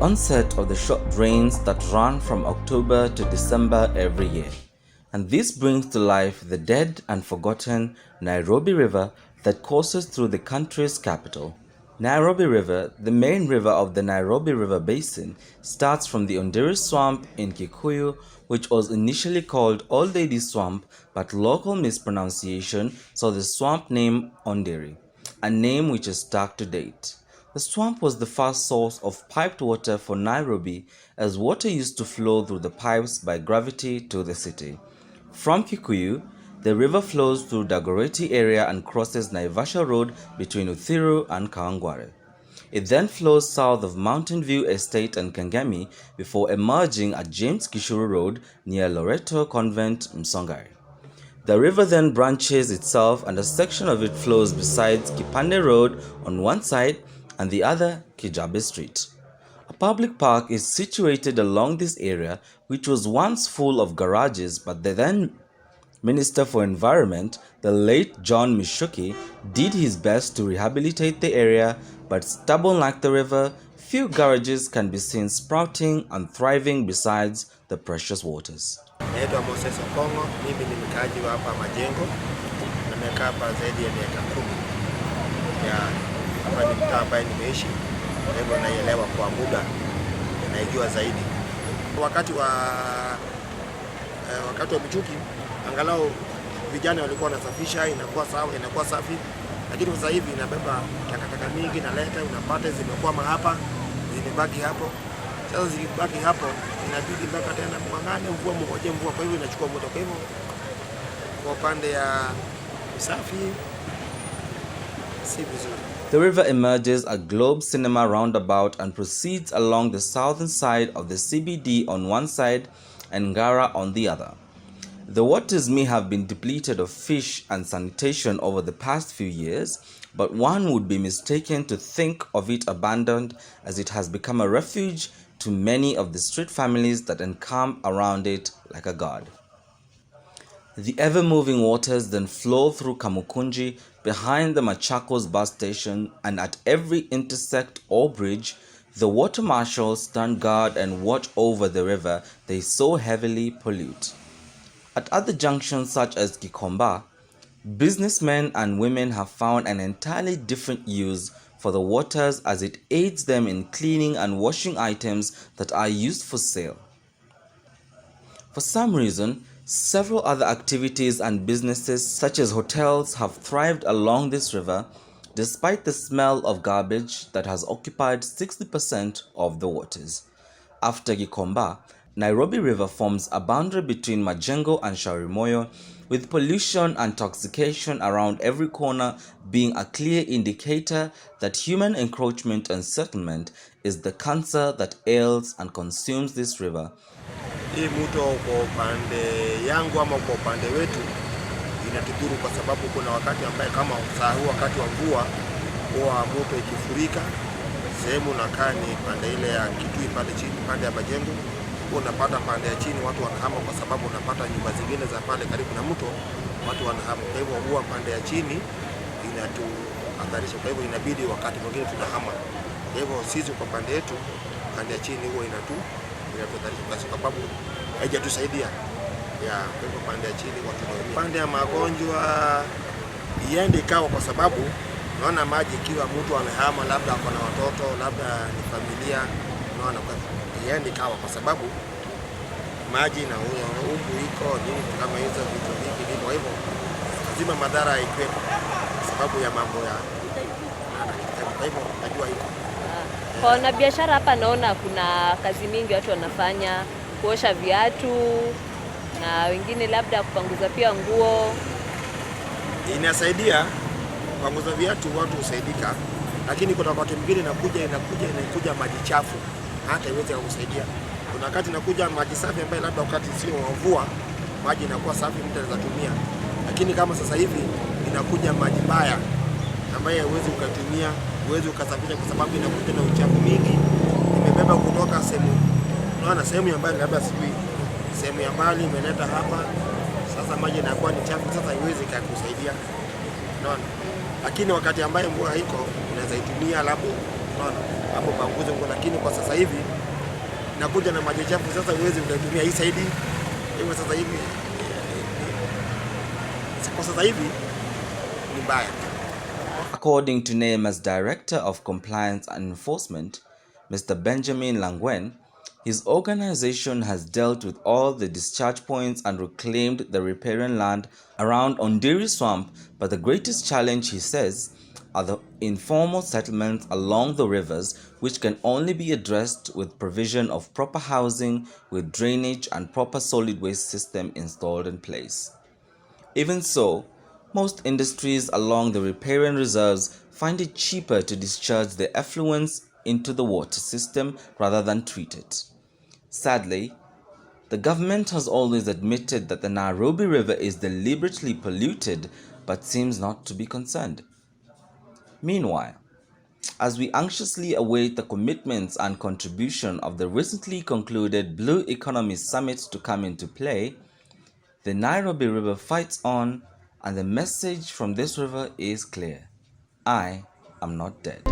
onset of the short rains that run from October to December every year. And this brings to life the dead and forgotten Nairobi River that courses through the country's capital. Nairobi River, the main river of the Nairobi River Basin, starts from the Onderi Swamp in Kikuyu, which was initially called Old Lady Swamp, but local mispronunciation saw the swamp name Onderi, a name which is stuck to date. The swamp was the first source of piped water for Nairobi, as water used to flow through the pipes by gravity to the city. From Kikuyu, the river flows through Dagoretti area and crosses Naivasha Road between Uthiru and Kawangware. It then flows south of Mountain View Estate and Kangemi before emerging at James Gishuru Road near Loreto Convent, Msongai. The river then branches itself and a section of it flows besides Kipande Road on one side and the other Kijabe Street. A public park is situated along this area, which was once full of garages, but the then Minister for Environment, the late John Mishuki, did his best to rehabilitate the area, but stubborn like the river, few garages can be seen sprouting and thriving besides the precious waters. Naitwa Moses Okongo, mimi ni mkaaji wa hapa Majengo, nimekaa hapa zaidi ya miaka 10. Hapa ni mtaa ambaye nimeishi, kwa hivyo naielewa kwa muda, naijua zaidi. Wakati wa Michuki, angalau vijana walikuwa wanasafisha, inakuwa sawa, inakuwa safi. Lakini sasa hivi inabeba takataka mingi na leta, unapata zimekwama hapa, zimebaki hapo. Sasa zikibaki hapo, inabidi mpaka tena mwangane mvua mmoja mvua, kwa hivyo inachukua muda. Kwa hivyo kwa upande ya usafi si vizuri. The river emerges at Globe Cinema roundabout and proceeds along the southern side of the CBD on one side and Ngara on the other. The waters may have been depleted of fish and sanitation over the past few years, but one would be mistaken to think of it abandoned, as it has become a refuge to many of the street families that encamp around it like a god. The ever-moving waters then flow through Kamukunji behind the Machakos bus station, and at every intersect or bridge, the water marshals stand guard and watch over the river they so heavily pollute. At other junctions such as Gikomba, businessmen and women have found an entirely different use for the waters, as it aids them in cleaning and washing items that are used for sale. For some reason, several other activities and businesses such as hotels have thrived along this river, despite the smell of garbage that has occupied 60% of the waters. After Gikomba, Nairobi River forms a boundary between Majengo and Shaurimoyo, with pollution and intoxication around every corner being a clear indicator that human encroachment and settlement is the cancer that ails and consumes this river. Hii mto kwa upande yangu ama kwa upande wetu inatudhuru, kwa sababu kuna wakati ambaye kama saa huu wakati wa mvua huwa mto ikifurika, sehemu nakaa ni pande ile ya Kitui pale chini, pande ya Majengo, unapata pande ya chini watu wanahama, kwa sababu unapata nyumba zingine za pale karibu na mto watu wanahama. Kwa hivyo huwa pande ya chini inatuadharisha, kwa hivyo inabidi wakati mwingine tunahama. Kwa hivyo sisi kwa pande yetu, pande ya chini huwa inatuadharisha kwa sababu haijatusaidia. Kwa hivyo pande ya chini watu na pande ya magonjwa iende ikawa, kwa sababu naona maji ikiwa mtu amehama, labda ako na watoto, labda ni familia, naona kwa iende ikawa, kwa sababu maji na umbu iko nini kama hizo vitu vingi hivyo. Kwa hivyo lazima madhara ikwepo kwa sababu ya mambo ya kwa hivyo najua hivyo. Kwa na biashara hapa naona kuna kazi mingi watu wanafanya, kuosha viatu na wengine labda kupanguza pia nguo. Inasaidia kupanguza viatu, watu usaidika, lakini kuna wakati mwingine inakuja maji chafu hata iweze kusaidia. Kuna wakati inakuja maji safi ambayo labda wakati sio mvua maji inakuwa safi mtu anaweza tumia, lakini kama sasa hivi inakuja maji baya ambayo huwezi ukatumia, huwezi ukasafisha, kwa sababu inakuja na uchafu mingi, imebeba kutoka sehemu ambayo labda sijui sehemu ya mbali imeleta hapa. Sasa maji inakuwa ni chafu, sasa haiwezi kukusaidia, unaona. Lakini wakati ambaye mvua haiko unaweza itumia, labda unaona hapo panguze nguo, lakini kwa sasa hivi nakuja na maji chafu, sasa uwezi ukatumia hii saidi hivyo. Sasa hivi kwa sasa hivi ni mbaya. According to NEMA's Director of Compliance and Enforcement, Mr. Benjamin Langwen, his organization has dealt with all the discharge points and reclaimed the riparian land around Ondiri Swamp, but the greatest challenge, he says, are the informal settlements along the rivers, which can only be addressed with provision of proper housing with drainage and proper solid waste system installed in place. Even so, most industries along the riparian reserves find it cheaper to discharge their effluents into the water system rather than treat it. Sadly, the government has always admitted that the Nairobi River is deliberately polluted but seems not to be concerned. Meanwhile, as we anxiously await the commitments and contribution of the recently concluded Blue Economy Summit to come into play, the Nairobi River fights on, and the message from this river is clear: I am not dead.